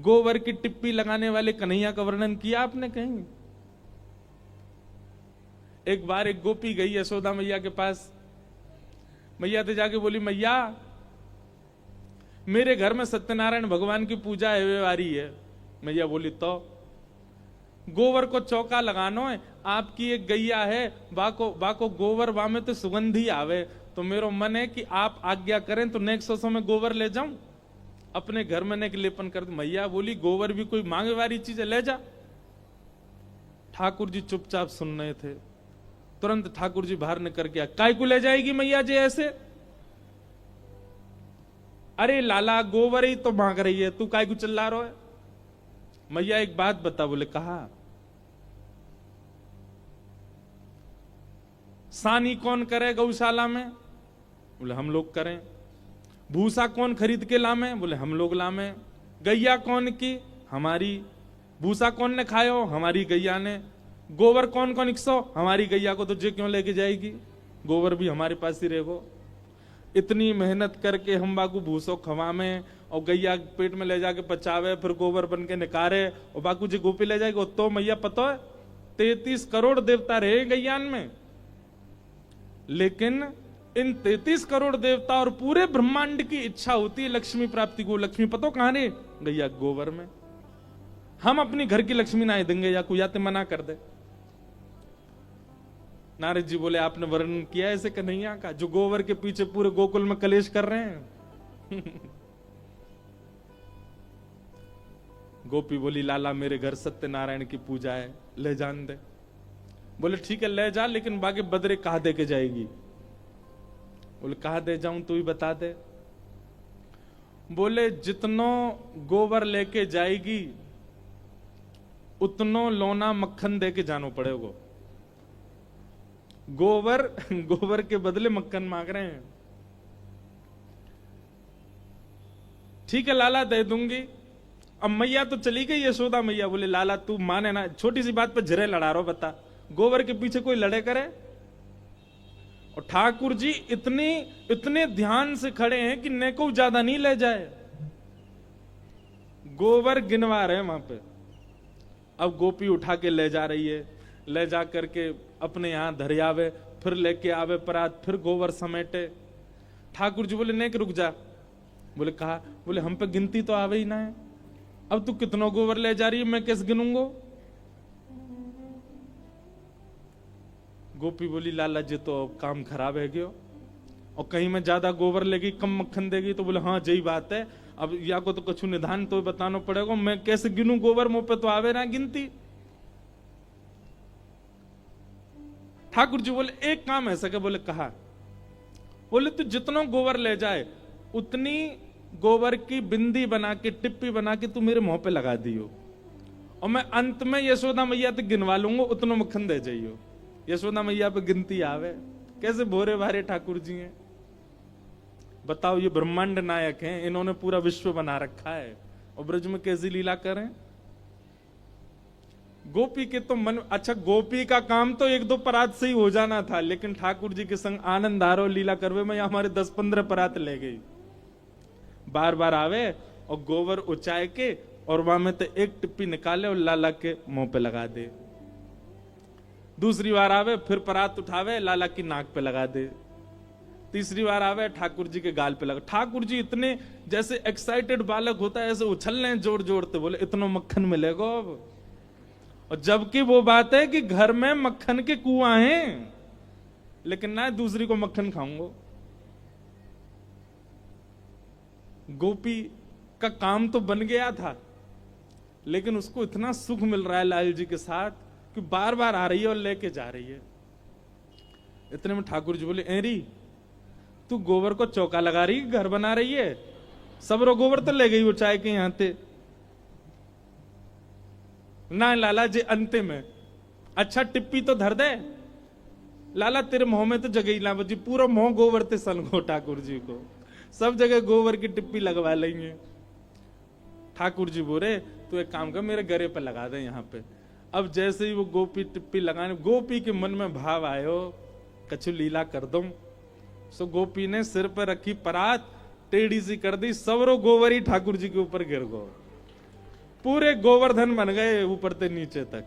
गोबर की टिप्पी लगाने वाले कन्हैया का वर्णन किया आपने कहीं? एक बार एक गोपी गई यशोदा मैया के पास, मैया तो जाके बोली, मैया मेरे घर में सत्यनारायण भगवान की पूजा है आ रही है। मैया बोली, तो गोबर को चौका लगानो है, आपकी एक गैया है, बाको गोबर बा में तो सुगंधी आवे, तो मेरा मन है कि आप आज्ञा करें तो नेक्स्ट सौ में गोबर ले जाऊं, अपने घर में ने लेपन कर दो। मैया बोली, गोबर भी कोई मांगे वाली चीज है, ले जा। ठाकुर जी चुपचाप सुन रहे थे। तुरंत ठाकुर जी बाहर निकल गया, काय को ले जाएगी मैया जी ऐसे? अरे लाला गोबर ही तो मांग रही है, तू काय को चिल्ला रहा है? मैया एक बात बता। बोले, कहा सानी कौन करे गौशाला में? बोले, हम लोग करें। भूसा कौन खरीद के लामे? बोले, हम लोग लामे। गैया कौन की? हमारी। भूसा कौन ने खायो? हमारी गैया ने। गोबर कौन कौन 100? हमारी गैया को तो जे क्यों लेके जाएगी, गोबर भी हमारे पास ही रहेगो। इतनी मेहनत करके हम बाकू भूसो खवामे और गैया पेट में ले जाके पचावे, फिर गोबर बन के निकारे और बाकू जी गोपी ले जाएगी। तो मैया पता है 33 करोड़ देवता रहे गैयान में, लेकिन इन 33 करोड़ देवता और पूरे ब्रह्मांड की इच्छा होती है लक्ष्मी प्राप्ति को। लक्ष्मी पतो कहां रे? गैया गोबर में। हम अपनी घर की लक्ष्मी ना देंगे या कोई आते मना कर दे। नारद जी बोले, आपने वर्णन किया ऐसे कन्हैया का, जो गोबर के पीछे पूरे गोकुल में कलेश कर रहे हैं। गोपी बोली, लाला मेरे घर सत्यनारायण की पूजा है, ले जान दे। बोले, ठीक है ले जा, लेकिन बाकी बदरे कहा दे के जाएगी? बोले, कहा दे जाऊं तू ही बता दे। बोले, जितनो गोबर लेके जाएगी उतनो लोना मक्खन दे के जानो पड़ेगा। गोबर के बदले मक्खन मांग रहे हैं। ठीक है लाला दे दूंगी। अब मैया तो चली गई यशोदा मैया। बोले, लाला तू माने ना, छोटी सी बात पर झरे लड़ा रहा हो, बता गोबर के पीछे कोई लड़े करे? और ठाकुर जी इतने ध्यान से खड़े हैं कि ने को ज्यादा नहीं ले जाए, गोबर गिनवा रहे हैं वहां पे। अब गोपी उठा के ले जा रही है, ले जा करके अपने यहां धरियावे, फिर लेके आवे परात, फिर गोबर समेटे। ठाकुर जी बोले, नहीं रुक जा। बोले, कहा? बोले, हम पे गिनती तो आवे ही ना है, अब तू कितनों गोबर ले जा रही है, मैं कैसे गिनूंगो? गोपी बोली, लाला जी तो काम खराब है क्यों, और कहीं में ज्यादा गोबर लेगी कम मक्खन देगी? तो बोले, हाँ यही बात है, अब या को तो कुछ निधान तो बताना पड़ेगा, मैं कैसे गिनूं गोबर, मुंह पे तो आवे ना गिनती। ठाकुर जी बोले, एक काम ऐसा क्या? बोले, कहा? बोले, तू जितना गोबर ले जाए उतनी गोबर की बिंदी बना के, टिप्पी बना के तू मेरे मुंह पे लगा दियो, और मैं अंत में यशोदा मैया तक गिनवा लूंगा, उतना मक्खन दे जाइयो। यशोदा मैया पे गिनती आवे। कैसे भोरे भारे ठाकुर जी हैं, बताओ। ये ब्रह्मांड नायक हैं, इन्होंने पूरा विश्व बना रखा है, और ब्रज में कैसी लीला करें। गोपी के तो मन, अच्छा गोपी का काम तो 1-2 परात से ही हो जाना था, लेकिन ठाकुर जी के संग आनंद आरो लीला करवे में हमारे 10-15 परात ले गई। बार बार आवे और गोबर उचाए के और वहां में तो एक टिप्पी निकाले और लाला के मुंह पे लगा दे। दूसरी बार आवे, फिर परात उठावे, लाला की नाक पे लगा दे। तीसरी बार आवे, ठाकुर जी के गाल पे लगा। ठाकुर जी इतने जैसे एक्साइटेड बालक होता है ऐसे उछल रहे जोर जोरते, बोले, इतना मक्खन मिलेगा अब। और जबकि वो बात है कि घर में मक्खन के कुआं हैं, लेकिन ना दूसरी को मक्खन खाऊंगा। गोपी का काम तो बन गया था, लेकिन उसको इतना सुख मिल रहा है लाल जी के साथ कि बार बार आ रही है और लेके जा रही है। इतने में ठाकुर जी बोले, एरी तू गोबर को चौका लगा रही, घर बना रही है, सब रो गोबर तो ले गई वो चाय के यहां थे ना लाला जी अंते में। अच्छा टिप्पी तो धर दे लाला, तेरे मुंह में तो जगह ही ना बची, पूरा मुंह गोबर ते सन को ठाकुर जी को, सब जगह गोबर की टिप्पी लगवा लेंगे। ठाकुर जी बोले, तो एक काम कर मेरे गरे पे लगा दे यहाँ पे। अब जैसे ही वो गोपी टिप्पी लगाने, गोपी के मन में भाव आयो कछु लीला कर दूं, सो गोपी ने सिर पर रखी परात टेढ़ी सी कर दी, सवरो गोबर ही ठाकुर जी के ऊपर गिर गो। पूरे गोवर्धन बन गए ऊपर से नीचे तक।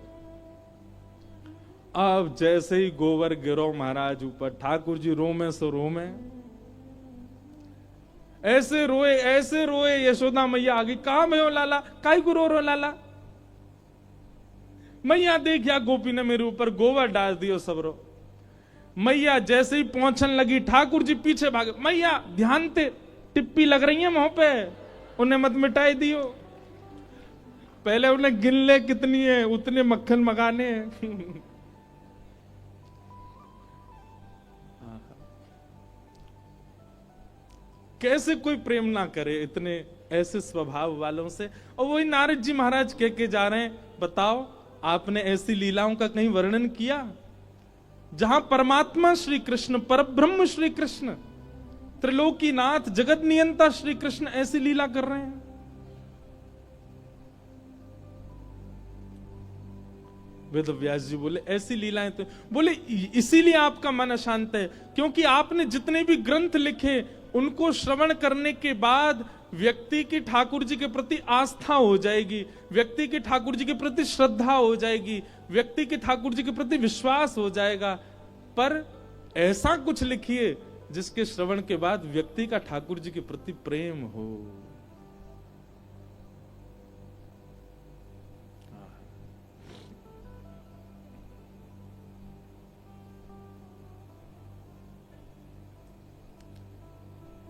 अब जैसे ही गोबर गिरो महाराज ऊपर, ठाकुर जी रोमे सो रोमे, ऐसे रोए यशोदा मैया आगे, कहा मैं हो लाला, काई को रो लाला। मैया देखिया गोपी ने मेरे ऊपर गोबर डाल दियो सब रो। मैया जैसे ही पहुंचने लगी, ठाकुर जी पीछे भागे, मैया ध्यान ते टिप्पी लग रही है मुंह पे, उन्हें मत मिटाई दियो। पहले उन्हें गिन ले कितनी है, उतने मक्खन मगाने हैं। कैसे कोई प्रेम ना करे इतने ऐसे स्वभाव वालों से। और वही नारद जी महाराज कह के जा रहे हैं, बताओ आपने ऐसी लीलाओं का कहीं वर्णन किया जहां परमात्मा श्री कृष्ण, परब्रह्म श्री कृष्ण, त्रिलोकीनाथ, जगत नियंता श्री कृष्ण ऐसी लीला कर रहे हैं। वेद व्यास जी बोले ऐसी लीलाएं तो, बोले इसीलिए आपका मन अशांत है, क्योंकि आपने जितने भी ग्रंथ लिखे उनको श्रवण करने के बाद व्यक्ति की ठाकुर जी के प्रति आस्था हो जाएगी, व्यक्ति की ठाकुर जी के प्रति श्रद्धा हो जाएगी, व्यक्ति के ठाकुर जी के प्रति विश्वास हो जाएगा। पर ऐसा कुछ लिखिए जिसके श्रवण के बाद व्यक्ति का ठाकुर जी के प्रति प्रेम हो।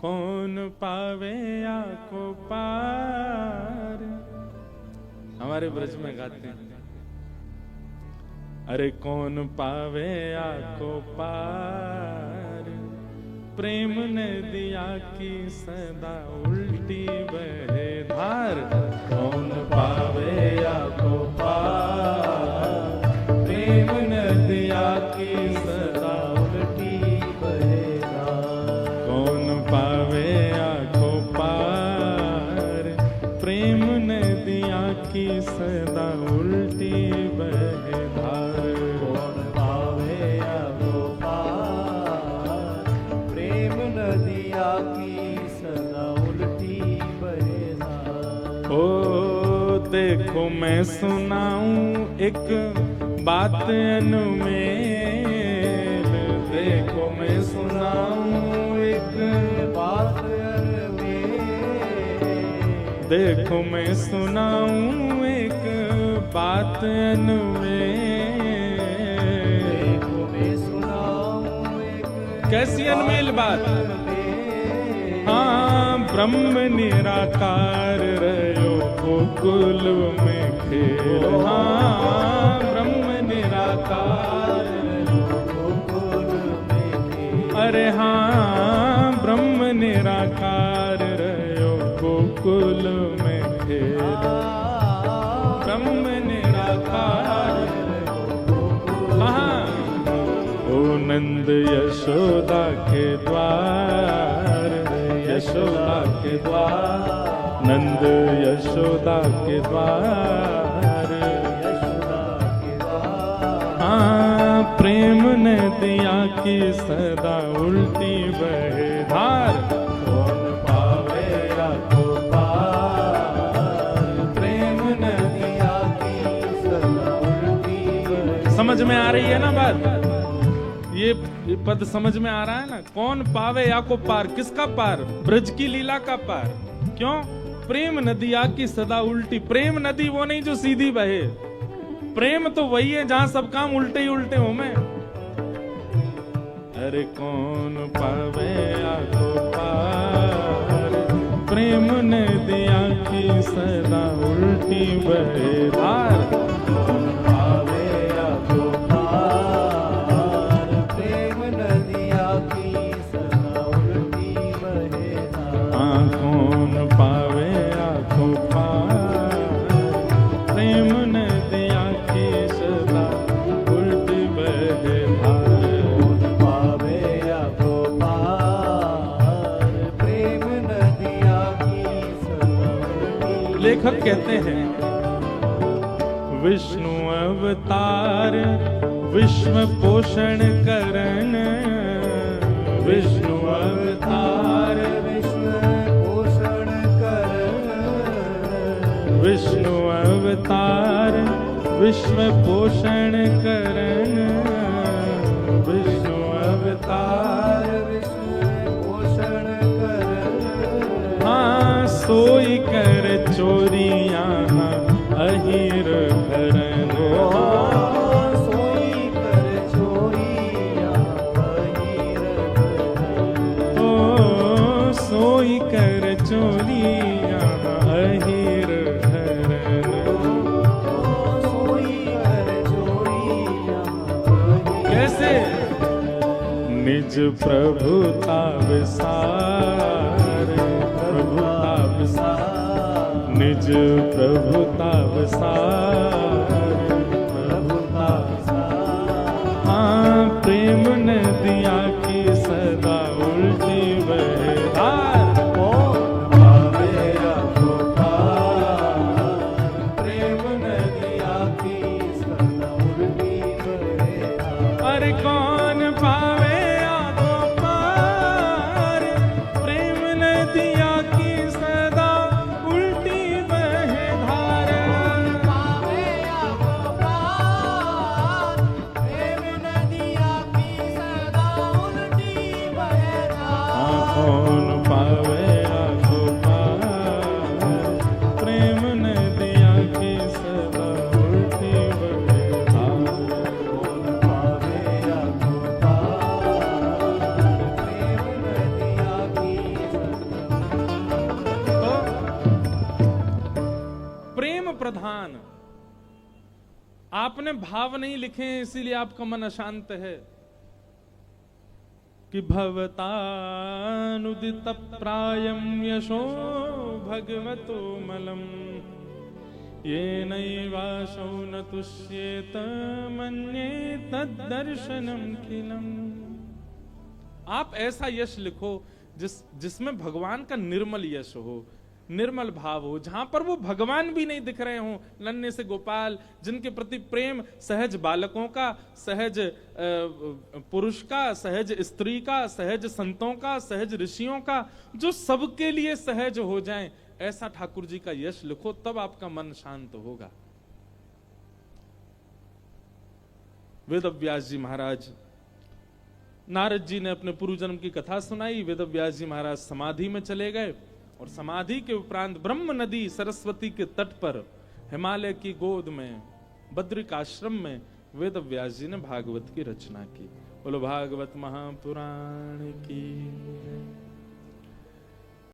कौन पावे आको पार, हमारे ब्रज में गाते हैं, अरे कौन पावे आको पार, प्रेम ने दिया की सदा उल्टी बहे धार। कौन पावे आको पार, प्रेम ने दिया की सदा उल्टी बहे धार। कौन पावे आको पार, प्रेम ने दिया की सदा उल्टी बहे धार। कौन पावे आको पार, प्रेम नदिया की सदा उल्टी बहे धार। ओ देखो मैं सुनाऊं एक बात अनुमेल, देखो मैं सुनाऊं एक बात अनुमेल, देखो मैं सुनाऊं एक बात अनुमेल। देखो मैं सुनाऊं एक कैसी अनमेल बात? अनुमेल। हाँ ब्रह्म निराकार रहो गोकुल में खेल। हाँ ब्रह्म निराकार गोकुल में खेल। अरे हाँ ब्रह्म निराकार रहो गोकुल में खेल। ब्रह्म निराकार कहाँ? ओ नंद यशोदा के द्वार, यशोदा के द्वार, नंद यशोदा के द्वार। यशोदा के द्वार। हाँ प्रेम ने दिया की सदा उल्टी बहे धार। कौन पावे आको पार, प्रेम नदिया की सदा उल्टी बहे। समझ में आ रही है ना बात? ये पद समझ में आ रहा है ना? कौन पावे या को पार, किसका पार? ब्रज की लीला का पार। क्यों? प्रेम नदिया की सदा उल्टी। प्रेम नदी वो नहीं जो सीधी बहे, प्रेम तो वही है जहां सब काम उल्टे ही उल्टे हो। मैं अरे कौन पावे या को पार, प्रेम नदिया की सदा उल्टी बहे धार। कौन पावे आको पार, प्रेम नदिया की सदा उल्टी बहे धार। कौन पावे आको पार, प्रेम नदिया की सदा उल्टी बहे धार। कौन पावे आको पार, प्रेम नदिया की सदा उल्टी। लेखक कहते हैं विष्णु अवतार विश्व पोषण करन, विष्णु अवतार विश्व पोषण कर, विष्णु विश्व पोषण करन विष्णु अवतार। विश्व पोषण कर हाँ सोई कर चोरियां अहिर भरन। सोई कर चोरियां अहिर भरन। ओ सोई कर चोरियां अहिर भरन। सोई कर चोरियां अहिर। कैसे? निज प्रभुता विसार, प्रभुता विसार, निज प्रभुता विसार, प्रभुता विसार। हाँ प्रेम नदिया की सदा उल्टी बहधार। कौन पावे आपको पार। प्रेम नदिया की सदा उल्टी बहधार। अरे कौन पावे आगो पार, प्रेम नदिया की सदा उल्टी बहे धार। पावे आपको पार। प्रेम नदिया की सदा उल्टी बहधार। कौन पावे आगो पार, प्रेम नदिया की सदा उल्टी बहे धार। कौन पावे आपको पार। प्रेम नदिया की सदा। प्रेम प्रधान। आपने भाव नहीं लिखे हैं, इसीलिए आपका मन अशांत है कि भवतानुदित प्रायम यशो भगवतो मलम ये नैवाशो न तुष्येत मन्ये तद्दर्शनम खिलम। आप ऐसा यश लिखो जिसमें भगवान का निर्मल यश हो, निर्मल भाव हो, जहां पर वो भगवान भी नहीं दिख रहे हों, नन्हे से गोपाल जिनके प्रति प्रेम सहज बालकों का, सहज पुरुष का, सहज स्त्री का, सहज संतों का, सहज ऋषियों का, जो सबके लिए सहज हो जाए, ऐसा ठाकुर जी का यश लिखो, तब आपका मन शांत होगा। वेदव्यास जी महाराज, नारद जी ने अपने पूर्व जन्म की कथा सुनाई। वेदव्यास जी महाराज समाधि में चले गए और समाधि के उपरांत ब्रह्म नदी सरस्वती के तट पर हिमालय की गोद में बद्रिकाश्रम में वेदव्यास जी ने भागवत की रचना की। बोलो भागवत महापुराण की।